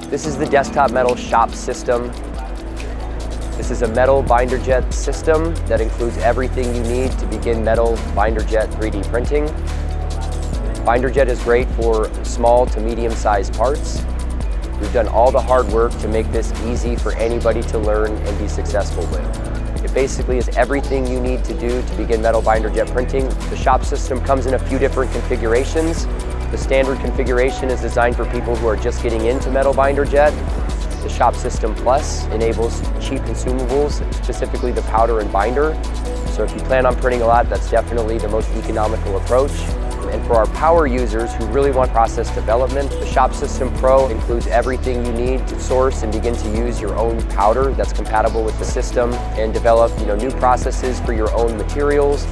This is the Desktop Metal Shop System. This is a metal binder jet system that includes everything you need to begin metal binder jet 3D printing. Binder jet is great for small to medium-sized parts. We've done all the hard work to make this easy for anybody to learn and be successful with. It basically is everything you need to do to begin metal binder jet printing. The shop system comes in a few different configurations. The standard configuration is designed for people who are just getting into metal binder jet. The Shop System Plus enables cheap consumables, specifically the powder and binder. So if you plan on printing a lot, that's definitely the most economical approach. And for our power users who really want process development, the Shop System Pro includes everything you need to source and begin to use your own powder that's compatible with the system and develop new processes for your own materials.